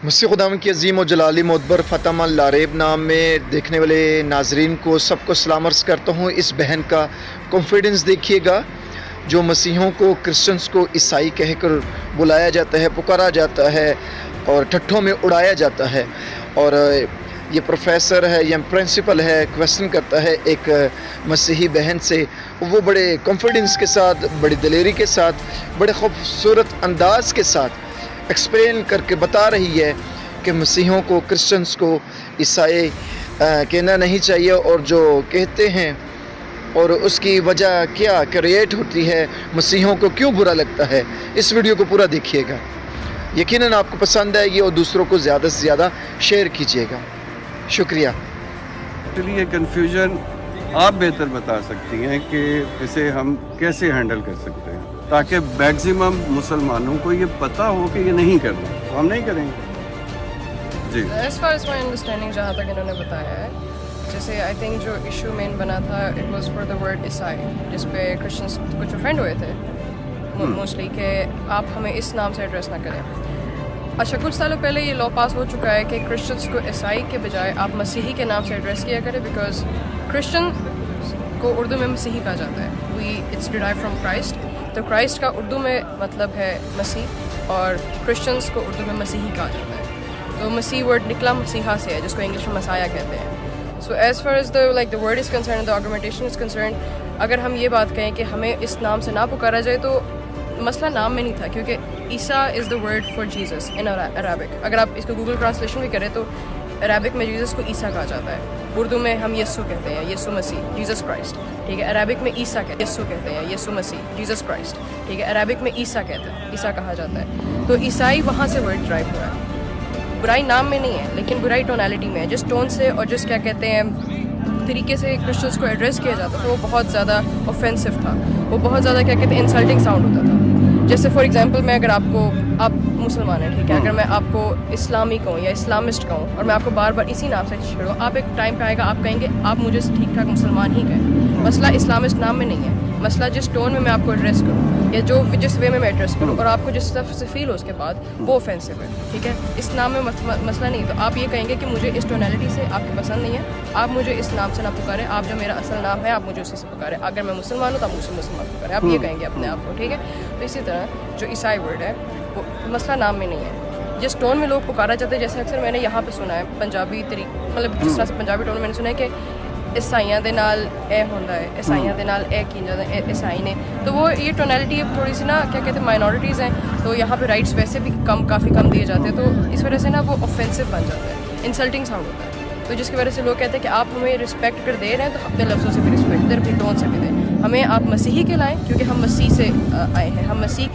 مسیح خداوند کی عظیم و جلالی معتبر فاطمہ لاریب نام میں دیکھنے والے ناظرین کو سب کو سلام عرض کرتا ہوں۔ اس بہن کا کانفیڈنس دیکھیے گا، جو مسیحوں کو کرسچنس کو عیسائی کہہ کر بلایا جاتا ہے، پکارا جاتا ہے اور ٹھٹھوں میں اڑایا جاتا ہے، اور یہ پروفیسر ہے یا پرنسپل ہے، کویسچن کرتا ہے ایک مسیحی بہن سے، وہ بڑے کانفیڈنس کے ساتھ، بڑی دلیری کے ساتھ، بڑے خوبصورت انداز کے ساتھ ایکسپلین کر کے بتا رہی ہے کہ مسیحوں کو، کرسچنس کو عیسائی کہنا نہیں چاہیے، اور جو کہتے ہیں اور اس کی وجہ کیا کریٹ ہوتی ہے، مسیحوں کو کیوں برا لگتا ہے۔ اس ویڈیو کو پورا دیکھیے گا، یقیناً آپ کو پسند آئے گی اور دوسروں کو زیادہ سے زیادہ شیئر کیجیے گا۔ شکریہ۔ یہ کنفیوژن آپ بہتر بتا سکتی ہیں کہ اسے ہم کیسے ہینڈل کر سکتے ہیں تاکہ میکسیمم مسلمانوں کو یہ پتہ ہو کہ یہ نہیں کرنا، تو ہم نہیں کریں گے۔ جی as far as my understanding جہاں تک انہوں نے بتایا ہے، جیسے آئی تھنک جو ایشو مین بنا تھا it was for the word عیسائی، جس پہ کرسچنس کچھ افینڈ ہوئے تھے موسٹلی کہ آپ ہمیں اس نام سے ایڈریس نہ کریں۔ اچھا، کچھ سالوں پہلے یہ لا پاس ہو چکا ہے کہ کرسچنس کو عیسائی کے بجائے آپ مسیحی کے نام سے ایڈریس کیا کریں، بیکاز کرسچن کو اردو میں مسیحی کہا جاتا ہے، اٹس ڈیرائیو فرام کرائسٹ، تو کرائسٹ کا اردو میں مطلب ہے مسیح، اور کرسچنس کو اردو میں مسیحی کہا جاتا ہے، تو مسیح ورڈ نکلا مسیحا سے ہے، جس کو انگلش میں مسایا کہتے ہیں۔ So as far as the word is concern, the argumentation is concern, اگر ہم یہ بات کہیں کہ ہمیں اس نام سے نہ پکارا جائے تو مسئلہ نام میں نہیں تھا، کیونکہ Isa is the word for Jesus in Arabic. اگر آپ اس کو گوگل ٹرانسلیشن بھی کریں تو عربک میں جیزس کو عیسیٰ کہا جاتا ہے، اردو میں ہم یسوع کہتے ہیں، یسوع مسیح، جیزس کرائسٹ، ٹھیک ہے۔ عربک میں عیسیٰ کہتے ہیں، یسوع کہتے ہیں، یسوع مسیح، جیزس کرائسٹ، ٹھیک ہے۔ عربک میں عیسیٰ کہتے ہیں، عیسیٰ کہا جاتا ہے، تو عیسائی وہاں سے ورڈ ڈرائیو ہوا ہے۔ برائی نام میں نہیں ہے، لیکن برائی ٹونالٹی میں ہے، جس ٹون سے اور جس کیا کہتے ہیں طریقے سے کرسچنس کو ایڈریس کیا جاتا تھا، وہ بہت زیادہ اوفینسو تھا، وہ بہت زیادہ کیا کہتے ہیں انسلٹنگ ساؤنڈ ہوتا تھا۔ جیسے فار ایگزامپل میں اگر آپ مسلمان ہیں، ٹھیک ہے، اگر میں آپ کو اسلامی کہوں یا اسلامسٹ کہوں اور میں آپ کو بار بار اسی نام سے چھیڑوں، آپ ایک ٹائم پہ آئے گا آپ کہیں گے آپ مجھے ٹھیک ٹھاک مسلمان ہی کہیں۔ مسئلہ اسلامسٹ نام میں نہیں ہے، مسئلہ جس ٹون میں آپ کو ایڈریس کروں یا جس وے میں ایڈریس کروں اور آپ کو جس طرف سے فیل ہو اس کے بعد، وہ اوفینسو ہے، ٹھیک ہے۔ اس نام میں مسئلہ نہیں، تو آپ یہ کہیں گے کہ مجھے اس ٹونالٹی سے آپ کی پسند نہیں ہے، آپ مجھے اس نام سے نہ پکاریں، آپ جو میرا اصل نام ہے آپ مجھے اسی سے پکاریں، اگر میں مسلمان ہوں تو آپ مجھ سے مسلمان پکاریں، آپ یہ کہیں گے اپنے آپ کو، ٹھیک ہے۔ تو اسی طرح جو عیسائی ورڈ ہے وہ مسئلہ نام میں نہیں ہے، جس ٹون میں لوگ پکارا جاتا ہے، جیسے اکثر میں نے یہاں پہ سنا ہے پنجابی مطلب جس طرح سے پنجابی ٹون میں نے سنا ہے کہ عیسائیاں دے نال اے ہوندا ہے، عیسائیاں دے نال اے کی جاتا ہے عیسائی نے، تو وہ یہ ٹونالٹی اب تھوڑی سی نا کیا کہتے ہیں مائنورٹیز ہیں، تو یہاں پہ رائٹس ویسے بھی کافی کم دیے جاتے ہیں، تو اس وجہ سے نا وہ اوفینسو بن جاتا ہے، انسلٹنگ ساؤنڈ ہوتا ہے، تو جس کی وجہ سے لوگ کہتے ہیں کہ آپ ہمیں رسپیکٹ کر دے رہے ہیں تو اپنے لفظوں سے بھی رسپیکٹ دیں، اپنی ٹون سے بھی دیں، ہمیں آپ مسیحی کہلائیں کیونکہ ہم مسیح سے آئے ہیں، ہم مسیح